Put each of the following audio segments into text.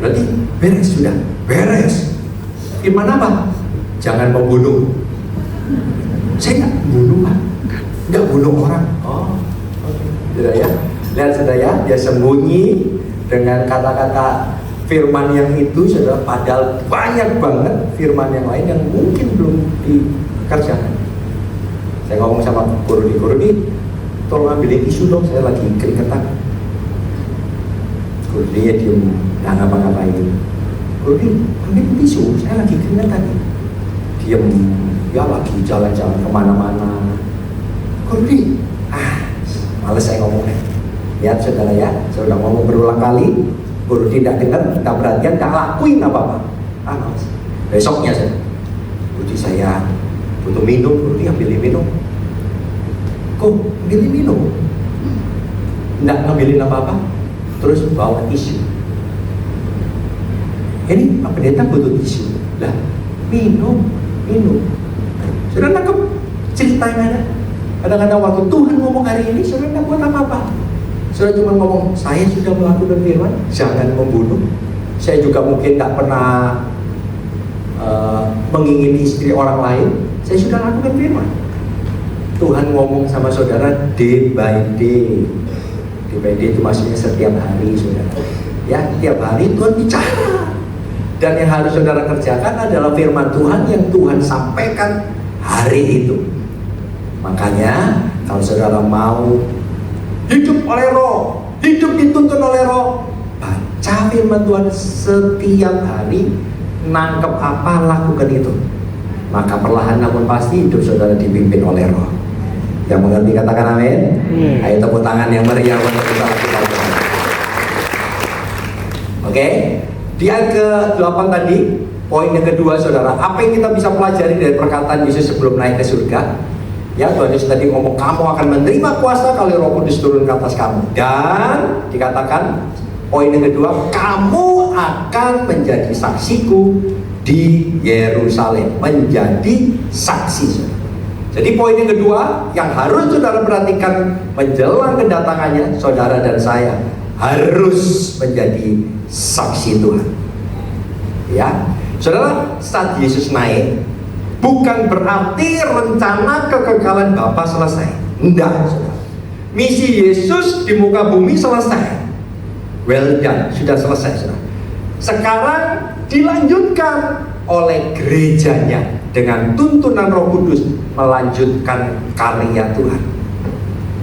Berarti beres sudah, beres. Firman apa? Jangan membunuh. Saya nggak bunuh, Pak. Nggak bunuh orang. Oh, oke. Sudah ya. Lihat sudah ya, dia sembunyi dengan kata-kata firman yang itu, saudara. Padahal banyak banget firman yang lain yang mungkin belum dikerjakan. Saya ngomong sama guru di, tolong ambilin tisu dong, saya lagi keringetan. Guru dia diem, nggak ngapa-ngapain. Guru ambil tisu, saya lagi keringetan. Diem, ya lagi jalan-jalan kemana-mana. Guru males saya ngomongnya. Lihat saudara ya, saya udah ngomong berulang kali, guru tidak dengar, tidak perhatian, tidak lakuin apa-apa. Males. Besoknya guru saya butuh minum, guru ambilin minum. Kok ambilin minum? Tidak ngambilin apa-apa, terus bawa tisu. Ini Pak Pendeta butuh tisu. Lah, minum. Sudah nangkep ceritanya. Kadang-kadang waktu Tuhan ngomong hari ini, sudah tidak buat apa-apa. Sudah cuma ngomong, saya sudah melakukan firman, jangan membunuh. Saya juga mungkin tidak pernah mengingini istri orang lain. Saya sudah lakukan firman. Tuhan ngomong sama saudara day by day. Day by day itu maksudnya setiap hari, saudara. Ya, setiap hari Tuhan bicara. Dan yang harus saudara kerjakan adalah firman Tuhan yang Tuhan sampaikan hari itu. Makanya kalau saudara mau hidup oleh Roh, hidup dituntun oleh Roh, baca firman Tuhan setiap hari, nangkep apa, lakukan itu. Maka perlahan namun pasti hidup saudara dipimpin oleh Roh. Yang mengerti katakan amin. Ayo tepuk tangan yang meriah untuk kita. Oke. Di ayat ke-8 tadi, poin yang kedua saudara, apa yang kita bisa pelajari dari perkataan Yesus sebelum naik ke surga? Ya, Tuhan Yesus tadi ngomong, kamu akan menerima kuasa kalau Roh Kudus turun ke atas kamu. Dan dikatakan, poin yang kedua, kamu akan menjadi saksiku di Yerusalem. Menjadi saksi. Jadi poin yang kedua, yang harus saudara perhatikan menjelang kedatangannya, saudara dan saya harus menjadi saksi Tuhan. Ya, saudara, saat Yesus naik, bukan berarti rencana kekekalan Bapa selesai. Enggak, saudara. Misi Yesus di muka bumi selesai. Well done, sudah selesai, saudara. Sekarang dilanjutkan oleh gerejanya dengan tuntunan Roh Kudus melanjutkan karya Tuhan.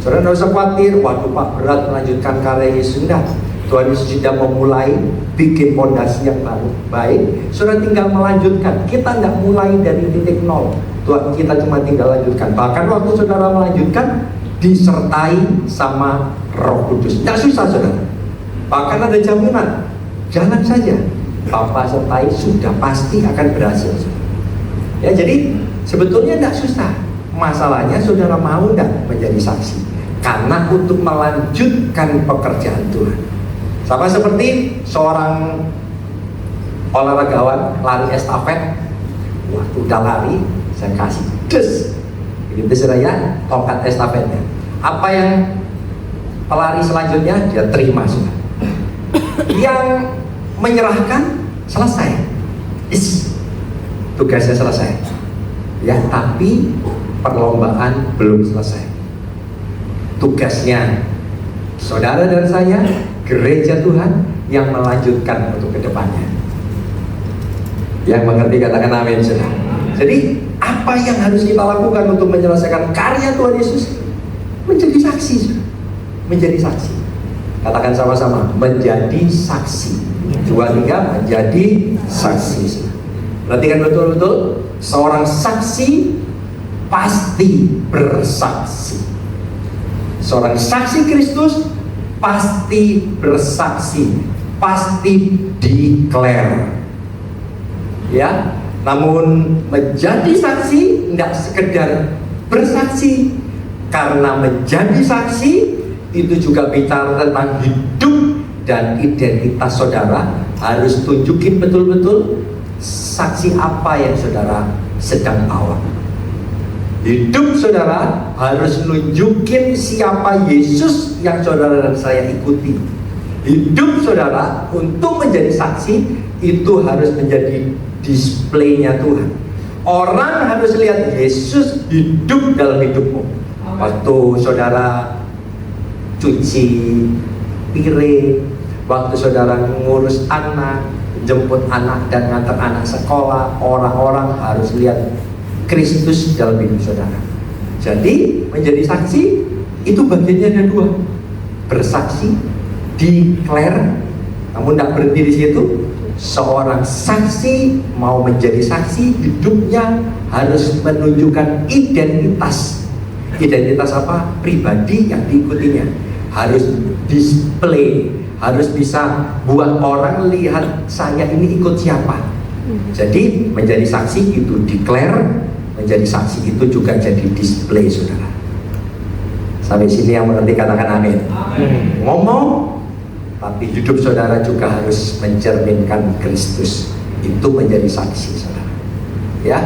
Saudara tidak usah khawatir, waduh Pak berat melanjutkan karya Yesus. Enggak. Tuhan Yesus sudah memulai bikin fondasi yang baik. Saudara tinggal melanjutkan. Kita nggak mulai dari titik nol. Tuhan, kita cuma tinggal lanjutkan. Bahkan waktu saudara melanjutkan, disertai sama Roh Kudus. Tidak susah saudara. Bahkan ada jaminan. Jalan saja. Bapa sertai sudah pasti akan berhasil. Ya, jadi sebetulnya tidak susah. Masalahnya saudara mau tidak menjadi saksi? Karena untuk melanjutkan pekerjaan Tuhan. Sama seperti seorang olahragawan lari estafet. Waktu udah lari, saya kasih des. Ini ya, tongkat estafetnya. Apa yang pelari selanjutnya dia terima sudah. Yang menyerahkan selesai. Tugasnya selesai. Ya, tapi perlombaan belum selesai. Tugasnya saudara dan saya, gereja Tuhan, yang melanjutkan untuk kedepannya. Yang mengerti katakan amin, saudara. Jadi apa yang harus kita lakukan untuk menyelesaikan karya Tuhan Yesus? Menjadi saksi, saudara. Menjadi saksi. Katakan sama-sama, menjadi saksi. 2, 3, menjadi saksi, saudara. Perhatikan betul-betul, seorang saksi pasti bersaksi. Seorang saksi Kristus pasti bersaksi, pasti declare. Ya, namun menjadi saksi tidak sekedar bersaksi, karena menjadi saksi itu juga bicara tentang hidup dan identitas saudara. Harus tunjukin betul-betul saksi apa yang saudara sedang bawa. Hidup saudara harus nunjukin siapa Yesus yang saudara dan saya ikuti. hidup saudara untuk menjadi saksi itu harus menjadi displaynya Tuhan. Orang harus lihat Yesus hidup dalam hidupmu. Waktu saudara cuci piring, waktu saudara ngurus anak, jemput anak dan ngantar anak sekolah, orang-orang harus lihat Kristus dalam hidup saudara. Jadi menjadi saksi itu bagiannya ada dua, bersaksi, declare. Namun tidak berhenti di situ. Seorang saksi mau menjadi saksi, hidupnya harus menunjukkan identitas. Identitas apa? Pribadi yang diikutinya. Harus display, harus bisa buat orang lihat saya ini ikut siapa. Jadi menjadi saksi itu declare, menjadi saksi itu juga jadi display saudara. Sampai sini yang mengerti katakan amin. Ngomong tapi hidup saudara juga harus mencerminkan Kristus. Itu menjadi saksi saudara. Ya.